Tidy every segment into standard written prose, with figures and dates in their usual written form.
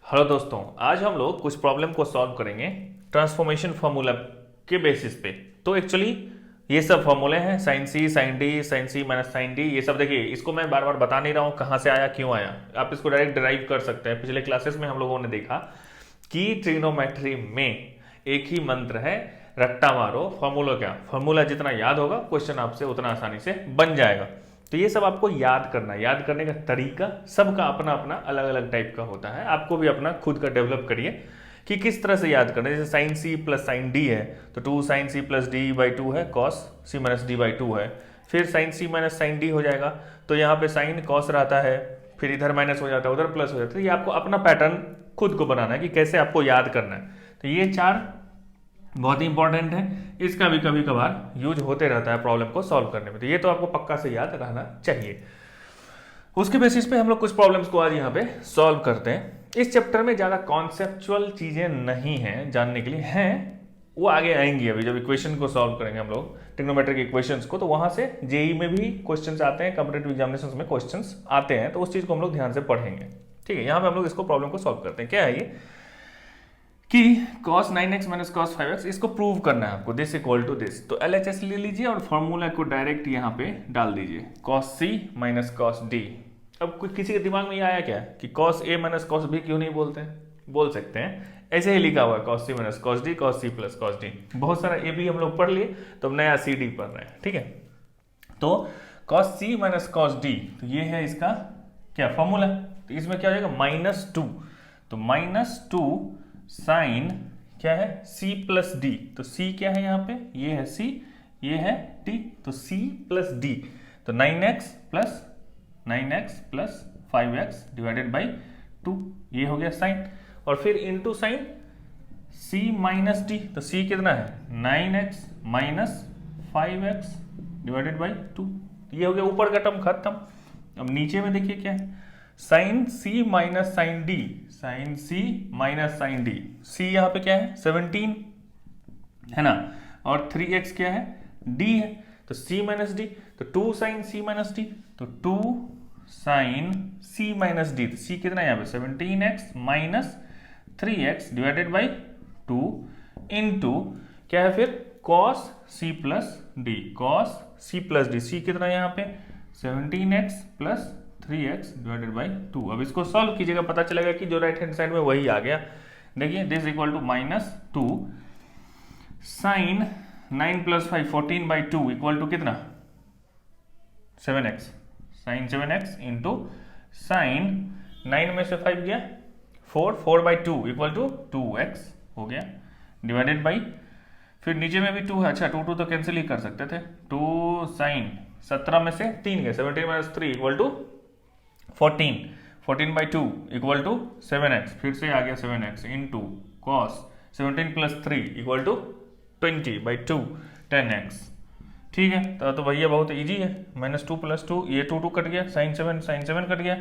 Hello दोस्तों, आज हम लोग कुछ प्रॉब्लम को सॉल्व करेंगे ट्रांसफॉर्मेशन फार्मूला के बेसिस पे। तो एक्चुअली ये सब फार्मूले हैं साइन सी, sign D, sign C minus sine D. ये सब देखिए, इसको मैं बार बार बता नहीं रहा हूँ कहाँ से आया, क्यों आया। आप इसको डायरेक्ट डिराइव कर सकते हैं। पिछले क्लासेस में हम लोगों ने देखा कि ट्रिग्नोमेट्री में एक ही मंत्र है, रट्टा मारो फार्मूला। क्या फार्मूला जितना याद होगा क्वेश्चन आपसे उतना आसानी से बन जाएगा। तो ये सब आपको याद करना है। याद करने का तरीका सबका अपना अपना अलग अलग टाइप का होता है। आपको भी अपना खुद का डेवलप करिए कि किस तरह से याद करना है। जैसे sine C plus sine D है तो 2 sine C plus D by 2 है, cos C minus D by 2 है। फिर sine C minus sine D हो जाएगा तो यहाँ पे साइन कॉस रहता है, फिर इधर माइनस हो जाता है, उधर प्लस हो जाता है। ये आपको अपना पैटर्न खुद को बनाना है कि कैसे आपको याद करना है। तो ये चार बहुत ही इंपॉर्टेंट है। इसका भी कभी कभार यूज होते रहता है प्रॉब्लम को सॉल्व करने में। तो ये तो आपको पक्का से याद रहना चाहिए। उसके बेसिस पे हम लोग कुछ प्रॉब्लम्स को आज यहाँ पे सॉल्व करते हैं। इस चैप्टर में ज़्यादा कॉन्सेप्चुअल चीज़ें नहीं हैं जानने के लिए, हैं वो आगे आएंगी। अभी जब इक्वेशन को सॉल्व करेंगे हम लोग ट्रिग्नोमेट्री के इक्वेशंस को, तो वहाँ से जेई में भी क्वेश्चंस आते हैं, कॉम्पिटिटिव एग्जामिनेशंस में क्वेश्चंस आते हैं। तो उस चीज़ को हम लोग ध्यान से पढ़ेंगे। ठीक है, यहाँ पे हम लोग इसको प्रॉब्लम को सॉल्व करते हैं। क्या है ये कि cos 9x minus cos 5x, इसको प्रूव करना है आपको, दिस इक्वल टू दिस। तो LHS ले लीजिए और फॉर्मूला को डायरेक्ट यहाँ पे डाल दीजिए, cos c minus cos d। अब किसी के दिमाग में ये आया क्या कि cos a minus cos b क्यों नहीं बोलते हैं? बोल सकते हैं, ऐसे ही लिखा हुआ है cos c minus cos d, cos c plus cos d। बहुत सारा a b हम लोग पढ़ लिए, तो अब नया c d पढ़ रहे हैं। ठीक है, तो cos c minus cos d, तो ये है इसका क्या फॉर्मूला। तो इसमें क्या हो जाएगा -2, तो -2 साइन क्या है c प्लस डी। तो c क्या है यहाँ पे, ये है c, ये है d, तो c प्लस d। तो 9x plus 5x divided by 2, ये हो गया साइन। और फिर into sine c minus D, तो c कितना है 9x minus 5x divided by 2, ये हो गया ऊपर का टर्म खत्म। अब नीचे में देखिए क्या है, sine c minus sine D, sine c minus sine D. c यहाँ पे क्या है 17 है ना, और 3x क्या है d है, तो c माइनस डी, तो 2 साइन c माइनस डी, तो 2 साइन c माइनस डी। तो c कितना है यहाँ पे 17x minus 3x divided by 2 into क्या है फिर cos c plus D, cos c plus D. c कितना है यहाँ पे 17x plus 3x divided by 2। अब इसको सॉल्व कीजिएगा, पता चलेगा कि जो राइट हैंड साइड में वही आ गया। देखिए this equal to -2 sine 9 plus 5 14 by 2 equal to कितना 7x, sign 7x into sine 9 में से 5 गया 4 बाई 2 इक्वल टू 2x हो गया, डिवाइडेड बाई फिर नीचे में भी 2 है। अच्छा 2 तो कैंसिल ही कर सकते थे। 2 साइन 17 में से 3 गए, 17 minus 3 equal to 14 by 2 equal to 7x, फिर से आ गया 7x into cos 17 plus 3 equal to 20 by 2 10x। ठीक है, तो भैया बहुत इजी है, -2 प्लस 2, ये 2 कट गया, साइन 7 कट गया।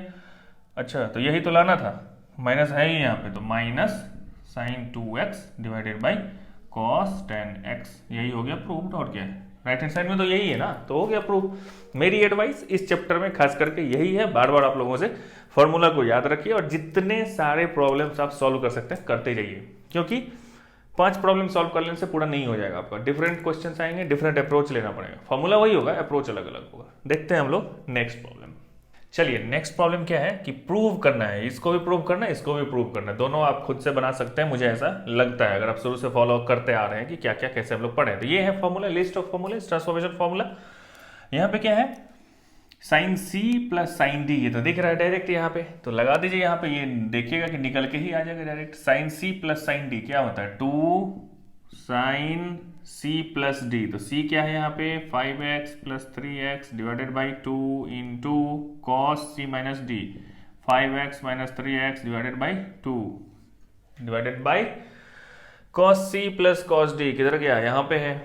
अच्छा तो यही तो लाना था, माइनस है ही यहाँ पे, तो minus sine 2x divided by cos 10x। यही हो गया प्रूव्ड। और क्या है, राइट हैंड साइड में तो यही है ना, तो हो गया प्रूव। मेरी एडवाइस इस चैप्टर में खास करके यही है, बार बार आप लोगों से फॉर्मूला को याद रखिए और जितने सारे प्रॉब्लम्स आप सॉल्व कर सकते हैं करते जाइए, क्योंकि 5 प्रॉब्लम सॉल्व कर लेने से पूरा नहीं हो जाएगा आपका। डिफरेंट क्वेश्चन आएंगे, डिफरेंट अप्रोच लेना पड़ेगा। फॉर्मूला वही होगा, अप्रोच अलग अलग होगा। देखते हैं हम लोग नेक्स्ट प्रॉब्लम। चलिए नेक्स्ट प्रॉब्लम क्या है कि प्रूव करना है, इसको भी प्रूव करना है, इसको भी प्रूव करना है। दोनों आप खुद से बना सकते हैं, मुझे ऐसा लगता है, अगर आप शुरू से फॉलो करते आ रहे हैं कि क्या क्या कैसे हम लोग पढ़े। तो ये है formula, list of formula, transformation formula. यहाँ पे क्या है sine c plus sine D, ये तो दिख रहा है डायरेक्ट यहाँ पे, तो लगा दीजिए यहाँ पे। ये देखिएगा कि निकल के ही आ जाएगा direct. Sine c plus sine D क्या होता है 2 साइन c प्लस डी, तो c क्या है यहाँ पे 5x plus 3x divided by 2 into cos c minus D, 5x minus 3x divided by 2 divided by cos c plus cos D. किधर गया, यहाँ पे है,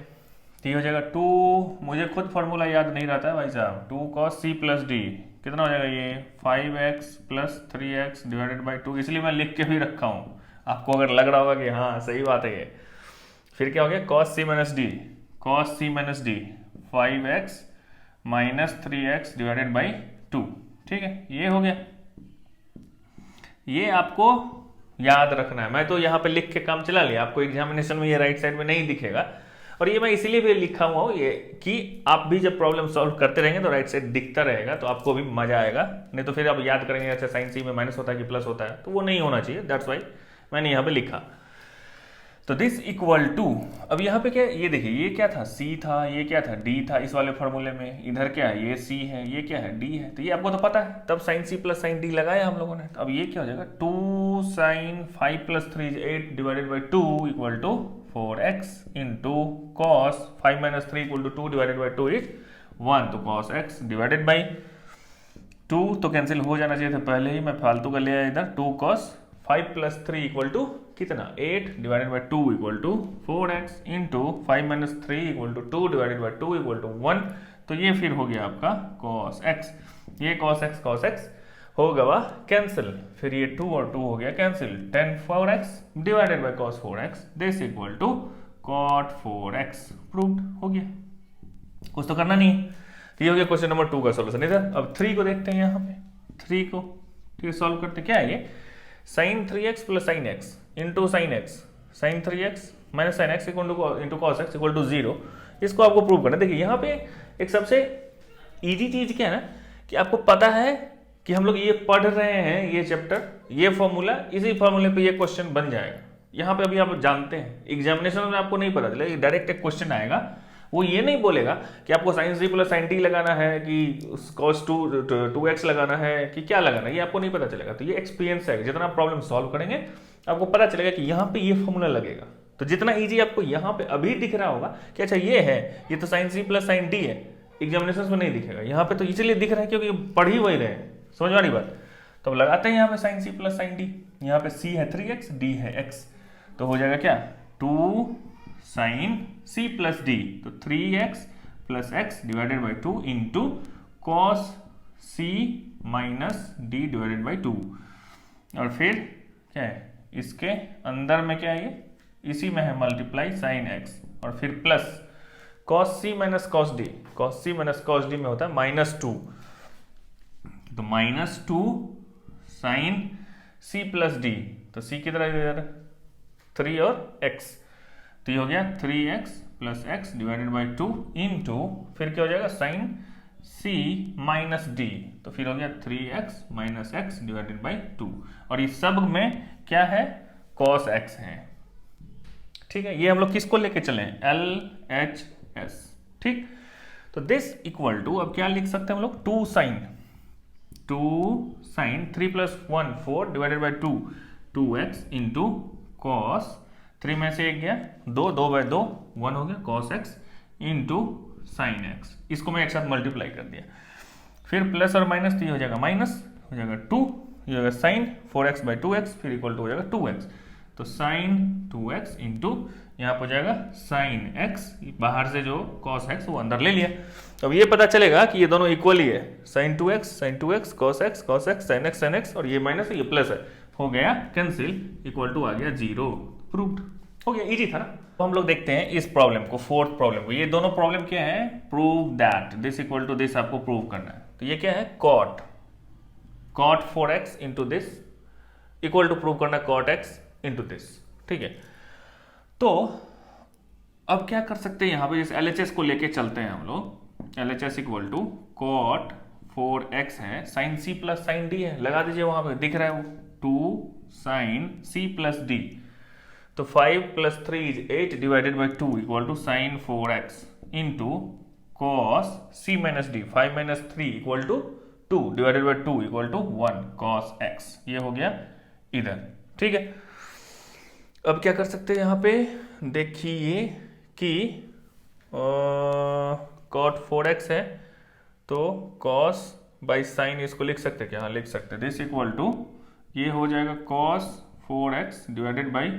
तो ये हो जाएगा 2, मुझे खुद फॉर्मूला याद नहीं रहता है भाई साहब, 2 कॉस c प्लस डी कितना हो जाएगा ये 5x plus 3x divided by 2। इसलिए मैं लिख के भी रखा हूँ, आपको अगर लग रहा होगा कि हाँ सही बात है ये। फिर क्या हो गया cos c minus D 5x minus 3x divided by 2। ठीक है, ये हो गया। ये आपको याद रखना है। मैं तो यहाँ पे लिख के काम चला लिया, आपको एग्जामिनेशन में ये राइट साइड में नहीं दिखेगा, और ये मैं इसीलिए भी लिखा हुआ हूँ ये कि आप भी जब प्रॉब्लम सॉल्व करते रहेंगे तो राइट साइड दिखता रहेगा, तो आपको भी मजा आएगा। नहीं तो फिर आप याद करेंगे अच्छा साइन सी में माइनस होता है कि प्लस होता है, तो वो नहीं होना चाहिए। दैट्स वाई मैंने यहाँ पे लिखा। तो दिस इक्वल टू, अब यहाँ पे क्या, ये देखिए ये क्या था, सी था, ये क्या था, डी था इस वाले फॉर्मूले में, इधर क्या है, ये सी है, ये क्या है, डी है, तो ये आपको तो पता है, तब sine C plus sine D लगाया हम लोगों ने। अब ये क्या हो जाएगा, 2 sine 5 plus 3 is 8 divided by 2 equal to 4x into cos 5 minus 3 equal to 2 divided by 2 is 1, तो कॉस x डिवाइडेड बाई 2 तो कैंसिल हो जाना चाहिए था पहले ही, मैं फालतू का ले आया इधर, 2 कॉस 5 प्लस 3 इक्वल टू कितना 8 divided by 2 equal to 4x into 5 minus 3 equal to 2 divided by 2 equal to 1, तो ये फिर हो गया आपका cos x, ये cos x हो गया कैंसिल, फिर ये 2 और 2 हो गया cancel, tan 4x divided by cos 4x this equal to cot 4x, proved हो गया, कुछ तो करना नहीं। तो ये हो गया क्वेश्चन नंबर 2 का सॉल्यूशन। इधर अब 3 को देखते हैं, यहाँ पे 3 को ठीक है सॉल्व करते, क्या है ये, sine 3x plus sine x into sine x, sine 3x minus sine x into cos x equal to 0, इसको आपको प्रूव करना है। देखिए यहाँ पे एक सबसे इजी चीज क्या है ना, कि आपको पता है कि हम लोग ये पढ़ रहे हैं ये चैप्टर, ये फॉर्मूला, इसी फॉर्मूले पे ये क्वेश्चन बन जाएगा। यहाँ पे अभी आप जानते हैं, एग्जामिनेशन में आपको नहीं पता चलेगा, डायरेक्ट एक क्वेश्चन आएगा, वो ये नहीं बोलेगा कि आपको sine C plus sine T लगाना है कि cos 2x लगाना है कि क्या लगाना है, ये आपको नहीं पता चलेगा। तो ये एक्सपीरियंस है, जितना आप प्रॉब्लम सॉल्व करेंगे आपको पता चलेगा कि यहाँ पे ये फॉर्मूला लगेगा। तो जितना इजी आपको यहाँ पे अभी दिख रहा होगा कि अच्छा ये है, ये तो sine C plus sine D है, एग्जामिनेशन में नहीं दिखेगा, यहाँ पे तो इसलिए दिख रहा है क्योंकि पढ़ ही वही रहे, समझ वाली बात। तो अब लगाते हैं यहाँ पे sine C plus sine D, यहाँ पे सी है 3x, डी है x, तो हो जाएगा क्या 2 साइन c प्लस डी, तो 3x plus x divided by 2 into cos c minus D divided by 2, और फिर क्या है इसके अंदर में क्या है, ये इसी में है मल्टीप्लाई साइन x, और फिर plus cos c minus cos D, cos c minus cos D में होता है -2, तो -2 साइन c प्लस डी, तो c किधर है 3 और x, तो ये हो गया 3x plus x divided by 2 into फिर क्या हो जाएगा साइन c माइनस डी, तो फिर हो गया 3x minus x divided by 2, और इस सब में क्या है cos x है, ठीक है। ये हम लोग किसको लेके चले LHS, ठीक। तो दिस इक्वल टू, अब क्या लिख सकते हैं हम लोग, 2 sine 3 plus 1 4 divided by 2 2x into cos 3 में से एक गया 2, 2 बाई 2 1 हो गया cos x into sign x, इसको मैं एक साथ मल्टीप्लाई कर दिया, फिर प्लस और माइनस, तो ये हो जाएगा माइनस, हो जाएगा 2, ये हो जाएगा साइन 4x बाई 2x, फिर इक्वल टू हो जाएगा 2x, तो साइन 2x इंटू यहाँ पर हो जाएगा साइन x, बाहर से जो cos x वो अंदर ले लिया। तो अब ये पता चलेगा कि ये दोनों इक्वल ही है, sine 2x cos x sine x, और ये माइनस है ये प्लस है, हो गया कैंसिल, इक्वल टू आ गया 0, प्रूव्ड हो गया, इजी था ना। तो हम लोग देखते हैं इस प्रॉब्लम को, फोर्थ प्रॉब्लम को। ये दोनों प्रॉब्लम क्या है, prove that this equal to this आपको प्रूव करना है। तो ये क्या है cot 4x into this equal to prove करना cot x इंटू दिस, ठीक है। तो अब क्या कर सकते हैं, यहाँ पे जैसे LHS को लेके चलते हैं हम लोग, LHS equal to cot 4x है, sine c plus sine D है, लगा दीजिए वहां पे दिख रहा है वो 2 साइन c प्लस डी, तो 5 plus 3 is 8 divided by 2 equal to sine 4x into cos c minus D, 5 minus 3 equal to 2 divided by 2 equal to 1 cos x, ये हो गया इधर, ठीक है। अब क्या कर सकते हैं यहाँ पे, देखिए कि cot 4x है, तो cos बाई साइन इसको लिख सकते हैं क्या, हाँ लिख सकते हैं, दिस इक्वल टू ये हो जाएगा cos 4x divided by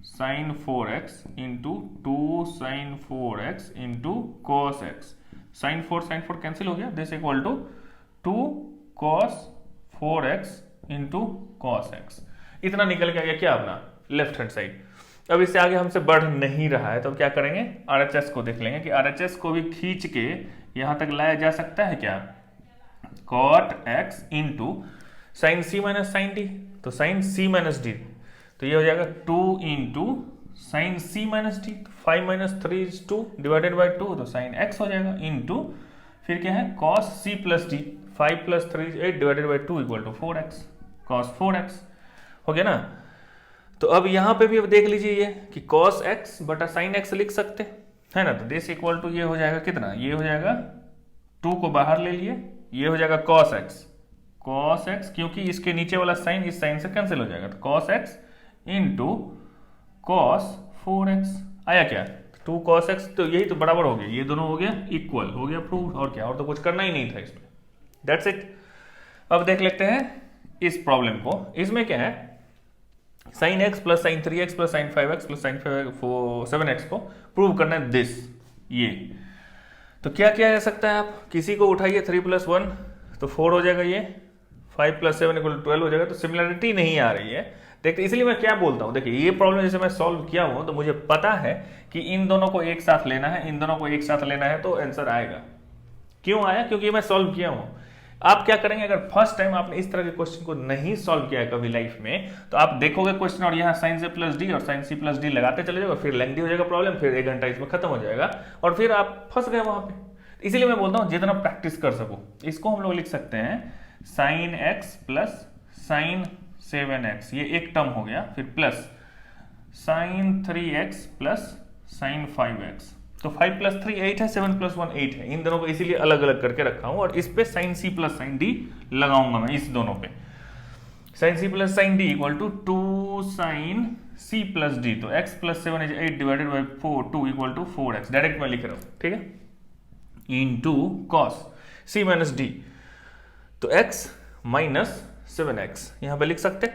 sine 4x into 2 sine 4x into cos x, sine 4 cancel हो गया, this equal to 2 cos 4x into cos x, इतना निकल के आ गया क्या अपना लेफ्ट हैंड साइड। अब इससे आगे हमसे बढ़ नहीं रहा है, तो क्या करेंगे RHS को देख लेंगे कि RHS को भी खींच के यहां तक लाया जा सकता है क्या, cot x into sine c minus sine D, तो साइन c माइनस डी, तो ये हो जाएगा 2 into sine C minus D, 5 minus 3 is 2 divided by 2, तो साइन एक्स हो जाएगा इंटू फिर क्या है cos C plus D, 5 plus 3 is 8 divided by 2 equal to 4x, cos 4x हो गया ना। तो अब यहां पे भी अब देख लीजिए ये कि cos x बटा sin x लिख सकते है ना, तो दिस इक्वल टू ये हो जाएगा कितना, ये हो जाएगा 2 को बाहर ले लिए, ये हो जाएगा cos x क्योंकि इसके नीचे वाला साइन इस साइन से कैंसिल हो जाएगा, तो cos x into cos 4x आया क्या, 2 cos x, तो यही तो बराबर हो गया, ये दोनों हो गया इक्वल, हो गया प्रूव, और क्या, और तो कुछ करना ही नहीं था इसमें, दैट्स इट। अब देख लेते हैं इस प्रॉब्लम को, इसमें क्या है sin x plus sign 3x plus sign 5x plus sign 7x को प्रूव करना है दिस, ये तो क्या किया जा सकता है, आप किसी को उठाइए 3 प्लस 1 तो 4 हो जाएगा, ये 5 प्लस 7 इक्वल 12 हो जाएगा, तो सिमिलरिटी नहीं आ रही है। देखते इसलिए मैं क्या बोलता हूँ, देखिए ये प्रॉब्लम जैसे मैं सॉल्व किया हूँ तो मुझे पता है कि इन दोनों को एक साथ लेना है, इन दोनों को एक साथ लेना है, तो आंसर आएगा। क्यों आया, क्योंकि मैं सॉल्व किया हूँ। आप क्या करेंगे, अगर फर्स्ट टाइम आपने इस तरह के क्वेश्चन को नहीं सॉल्व किया है कभी लाइफ में, तो आप देखोगे क्वेश्चन और यहाँ साइन से प्लस डी और साइन सी प्लस डी लगाते चले जाओगे, फिर लेंथी हो जाएगा प्रॉब्लम, फिर 1 घंटा इसमें खत्म हो जाएगा और फिर आप फंस गए वहां पे। इसीलिए मैं बोलता हूँ जितना प्रैक्टिस कर सको, इसको हम लोग लिख सकते हैं sine x plus sign 7x, ये एक टर्म हो गया, फिर plus sign 3x plus sign 5x, तो 5 प्लस 3 8 है, 7 प्लस 1 8 है, इन दोनों को इसीलिए अलग अलग करके रखा हूं, और इस पे sine C plus sine D लगाऊंगा मैं, इस दोनों पे sine C plus sine D equal to 2 sine C plus D, तो x plus 7 is 8 divided by 4 2 equal to 4x, direct मैं लिख रहा हूं, ठीक है, into cos C minus D, तो x माइनस 7x यहां पे लिख सकते,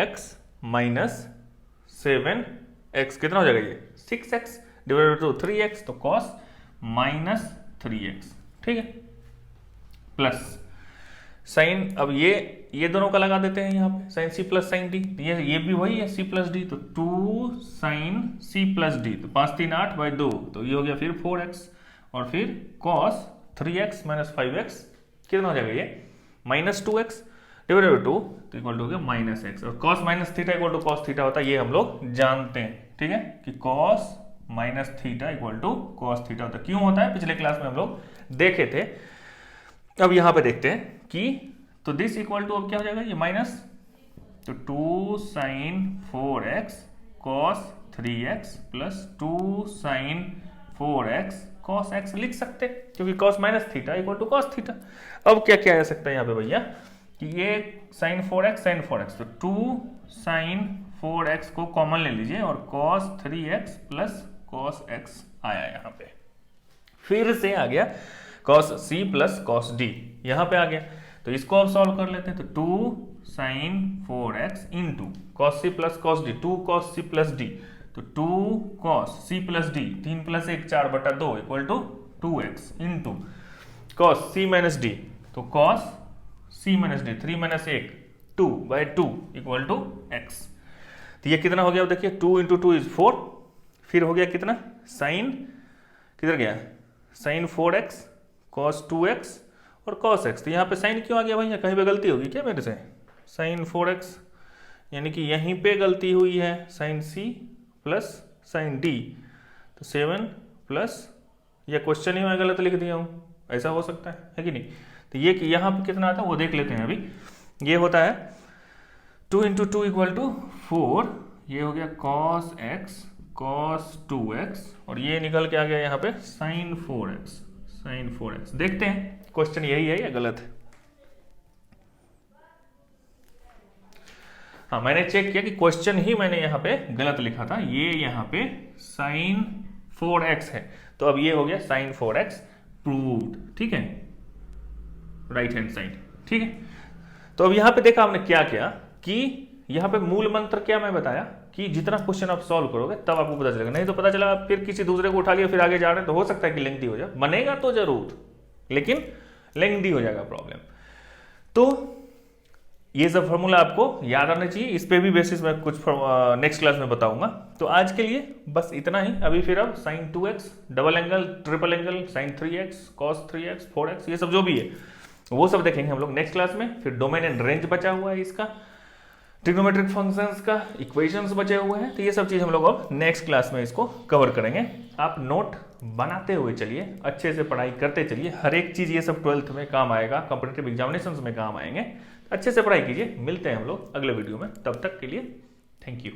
x माइनस 7x कितना हो जाएगा, ये 6x डिवाइडेड टू 3x, तो cos माइनस 3x, ठीक है, प्लस साइन, अब ये दोनों का लगा देते हैं यहाँ पे, sine C plus sine D, ये भी वही है सी प्लस डी, तो 2 साइन सी प्लस डी, तो 5 3 8 बाई 2, तो ये हो गया फिर 4x, और फिर cos 3x माइनस 5x कितना हो जाएगा, ये माइनस 2x डिवाइडेड बाई 2, तो इक्वल टू हो गया माइनस x, और cos minus theta equal to cos theta होता है, ये हम लोग जानते हैं, ठीक है, कि cos minus theta equal to cos theta होता है। क्यों होता है, पिछले क्लास में हम लोग देखे थे। अब यहां पे देखते हैं कि तो दिस इक्वल टू अब क्या हो जाएगा, ये माइनस, तो 2 sine 4x cos 3x plus 2 sine 4x cos x लिख सकते, क्योंकि cos minus theta equal to cos theta. अब क्या किया जा सकता है यहाँ पे भैया, कि ये साइन 4x, तो 2 साइन 4x को कॉमन ले लीजिए, और cos 3x plus cos x आया यहाँ पे, फिर से आ गया cos c plus cos d यहाँ पे आ गया, तो इसको अब सॉल्व कर लेते हैं, तो 2 sine 4x into cos c plus cos d, 2 cos c plus d, तो 2 cos c plus d, 3 plus 1 4 बटा 2 equal to 2x into cos c minus d, तो cos c minus d 3 minus 1 2 by 2 equal to x, तो ये कितना हो गया, देखिए 2 into 2 is 4, फिर हो गया कितना, साइन किधर गया, साइन 4x cos 2x और cos x, तो यहाँ पे साइन क्यों आ गया भैया, कहीं पे गलती होगी क्या मेरे से, साइन 4x यानी कि यहीं पे गलती हुई है, sine c plus sine d, तो 7 प्लस, या क्वेश्चन ही मैं गलत लिख दिया हूँ, ऐसा हो सकता है कि नहीं, तो ये कि यहाँ पे कितना आता है वो देख लेते हैं। अभी ये होता है 2 इंटू 2 इक्वल टू 4, ये हो गया cos x cos 2x, और ये निकल के आ गया यहाँ पे sin 4x। देखते हैं क्वेश्चन यही है या गलत है। हाँ, मैंने चेक किया कि क्वेश्चन ही मैंने यहाँ पे गलत लिखा था, ये यहाँ पे sin 4x है, तो अब ये हो गया sin 4x प्रूव्ड, ठीक है, राइट हैंड साइड, ठीक है। तो अब यहाँ पे देखा हमने क्या किया कि यहाँ पे मूल मंत्र क्या मैं बताया कि जितना क्वेश्चन आप सॉल्व करोगे तब आपको पता चलेगा, नहीं तो पता चला फिर किसी दूसरे को उठा लिया फिर आगे जा रहे हैं, तो हो सकता है कि लेंथी हो जाए, बनेगा तो जरूर लेकिन लेंथी हो जाएगा प्रॉब्लम। तो ये सब फॉर्मूला आपको याद आना चाहिए, इस पे भी बेसिस में कुछ नेक्स्ट क्लास में बताऊंगा। तो आज के लिए बस इतना ही। अभी फिर अब sin 2x, double angle, triple angle, sin 3x, cos 3x, 4x, ये सब जो भी है वो सब देखेंगे हम लोग नेक्स्ट क्लास में। फिर डोमेन एंड रेंज बचा हुआ है इसका, ट्रिग्नोमेट्रिक फंक्शंस का इक्वेशंस बचे हुए हैं, तो ये सब चीज हम लोग अब नेक्स्ट क्लास में इसको कवर करेंगे। आप नोट बनाते हुए चलिए, अच्छे से पढ़ाई करते चलिए, हर एक चीज ये सब 12th में काम आएगा, कॉम्पिटिटिव एग्जामिनेशंस में काम आएंगे। अच्छे से पढ़ाई कीजिए, मिलते हैं हम लोग अगले वीडियो में, तब तक के लिए थैंक यू।